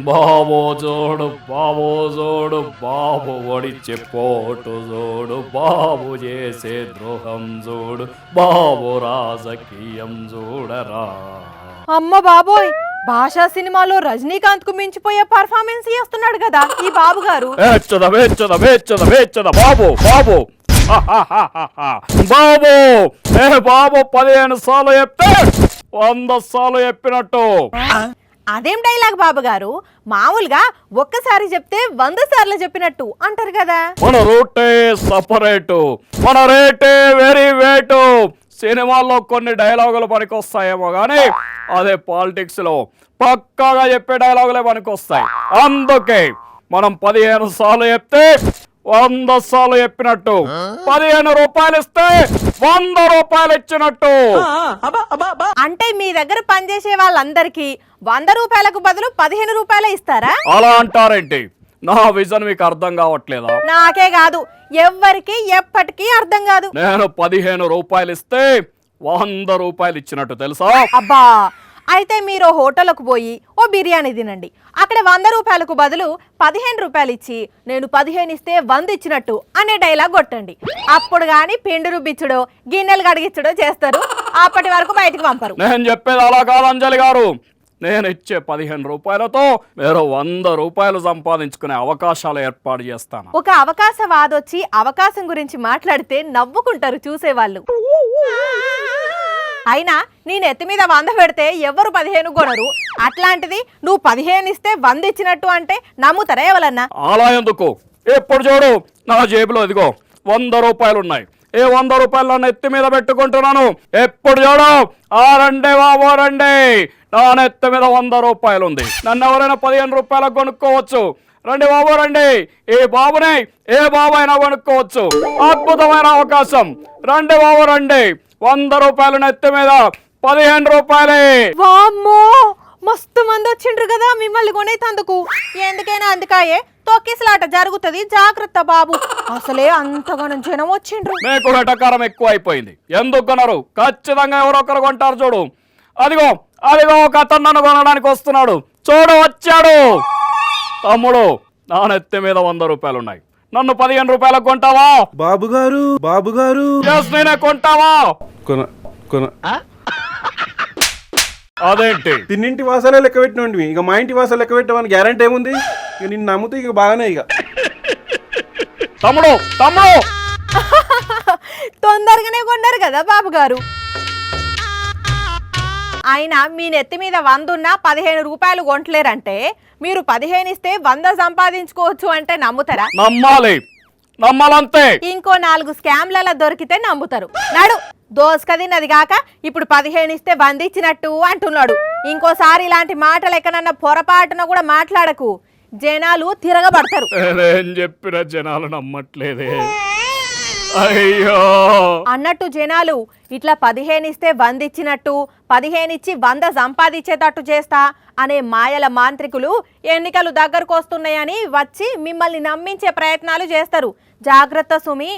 బాబో చూడు బాబో చూడు బాబు ఒడిచే పోటు చూడు బాబు చేసే ద్రోహం చూడు బాబు రాజకీయం చూడరా. అమ్మ బాబోయ్, భాషా సినిమాలో రజనీకాంత్ కు మించిపోయే పర్ఫార్మెన్స్ చేస్తున్నాడు కదా ఈ బాబు గారు. బాబు బాబు బాబు బాబు 15 సార్లు చెప్తే 100 సార్లు చెప్పినట్టు. అదేం డైలాగ్ బాబు గారు, మామూలుగా ఒక్కసారి చెప్తే 100 సార్లు చెప్పినట్టు అంటారు కదా. మన రూటే సపరేటు, మన రేటే వెరీ వేటు. సినిమాల్లో కొన్ని డైలాగులు పనికొస్తాయేమో కానీ అదే పాలిటిక్స్ లో పక్కాగా చెప్పే డైలాగులే పనికొస్తాయి. అందుకే మనం 15 సార్లు చెప్తే 100 సార్లు చెప్పినట్టు, 15 రూపాయలు ఇస్తే 100 రూపాయలు ఇచ్చినట్టు. అంటే మీ దగ్గర పనిచేసే వాళ్ళందరికీ 100 రూపాయలకు బదులు 15 రూపాయలే ఇస్తారా? అలా అంటారేంటి? నా విజన్ మీకు అర్థం కావట్లేదా? నాకే కాదు, ఎవ్వరికి ఎప్పటికీ అర్థం కాదు. నేను 15 రూపాయలు ఇస్తే 100 రూపాయలు ఇచ్చినట్టు తెలుసా? అబ్బా, అయితే మీరు హోటల్కు పోయి ఓ బిర్యానీ తినండి. అక్కడ 100 రూపాయలకు బదులు 15 రూపాయలు ఇచ్చి నేను 15 ఇస్తే 100 ఇచ్చినట్టు అనే డైలాగ్ కొట్టండి. అప్పుడు గాని పిండి రుబ్బిచ్చడో గిన్నెలు కడిగిచ్చడో చేస్తారు. అప్పటి వరకు బయటికి పంపరు. నేను చెప్పేది అలా కాదు అంజలి గారు. నేను ఇచ్చే 15 రూపాయలతో మీరు 100 రూపాయలు సంపాదించుకునే అవకాశాలు ఏర్పాటు చేస్తాను. ఒక అవకాశవాదొచ్చి అవకాశం గురించి మాట్లాడితే నవ్వుకుంటారు చూసేవాళ్ళు. అయినా నేను ఎత్తి మీద 100 పెడితే ఎవరు 15 కొనరు. అట్లాంటిది నువ్వు 15 ఇస్తే 100 ఇచ్చినట్టు అంటే నమ్ముతారా ఎవరన్నా? అలా ఎందుకు? ఎప్పుడు చూడు నా జేబులో ఇదిగో 100 రూపాయలు ఉన్నాయి. ఏ 100 రూపాయలు నన్ను ఎత్తి మీద పెట్టుకుంటున్నాను. ఎప్పుడు చూడు ఆ రండే బాబో రండి, నా నెత్తి మీద 100 రూపాయలు ఉంది. నన్ను ఎవరైనా 15 రూపాయలకు కొనుక్కోవచ్చు. రండి బాబు రండి, ఏ బాబునే ఏ బాబు అయినా కొనుక్కోవచ్చు. అద్భుతమైన అవకాశం. రండి బాబు రండి, 100 రూపాయలు నెత్తి మీద 15 రూపాయలే. వామ్మో, మస్తు మంది వచ్చిండ్రు కదా మిమ్మల్ని కొనేతందుకు. ఎందుకైనా అందుకాయే తొక్కిసలాట జరుగుతుంది, జాగ్రత్త బాబు. అసలే అంతగానం జనం వచ్చిండ్రు. మీకు వెటకారం ఎక్కువ అయిపోయింది. ఎందుకు కొనరు? ఖచ్చితంగా ఎవరొకరు కొంటారు. చూడు అదిగో అదిగో ఒక అతను నన్ను కొనడానికి వస్తున్నాడు. చూడు వచ్చాడు. తమ్ముడు, నా నెత్తి మీద 100 రూపాయలు ఉన్నాయి. నన్ను 15 రూపాయలకు కొంటావా? బాబు గారు నేనే కొంటావా? అదేంటి? తిన్నింటి వాసాలే లెక్క పెట్టినవి, ఇక మా ఇంటి వాసాలు లెక్క పెట్టమని గ్యారంటీ ఏముంది? ఇక నిన్ను నమ్ముతూ ఇక బాగానే. ఇక తమ్ముడు తమ్ముడు తొందరగానే కొన్నారు కదా బాబు గారు. అయినా మీ నెత్తి మీద 100 ఉన్నా 15 రూపాయలు కొంటలేరంటే మీరు 15 ఇస్తే 100 సంపాదించుకోవచ్చు అంటే నమ్ముతారా? నమ్మాలంతే. ఇంకో 4 స్కామ్లలో దొరికితే నమ్ముతారు. నాడు దోసుకదిన్నది కాక ఇప్పుడు 15 ఇస్తే 100 ఇచ్చినట్టు అంటున్నాడు. ఇంకోసారి ఇలాంటి మాటలు ఎక్కడన్నా పొరపాటున కూడా మాట్లాడకు, జనాలు తిరగబడతారు. ఏం చెప్పిన జనాలు నమ్మట్లేదే. అయ్యో అన్నట్టు జనాలు ఇట్లా 15 ఇస్తే 100 ఇచ్చినట్టు, 15 ఇచ్చి 100 సంపాదించేటట్టు చేస్తా అనే మాయల మాంత్రికులు ఎన్నికలు దగ్గరకు వస్తున్నాయని వచ్చి మిమ్మల్ని నమ్మించే ప్రయత్నాలు చేస్తారు. జాగ్రత్త సుమి.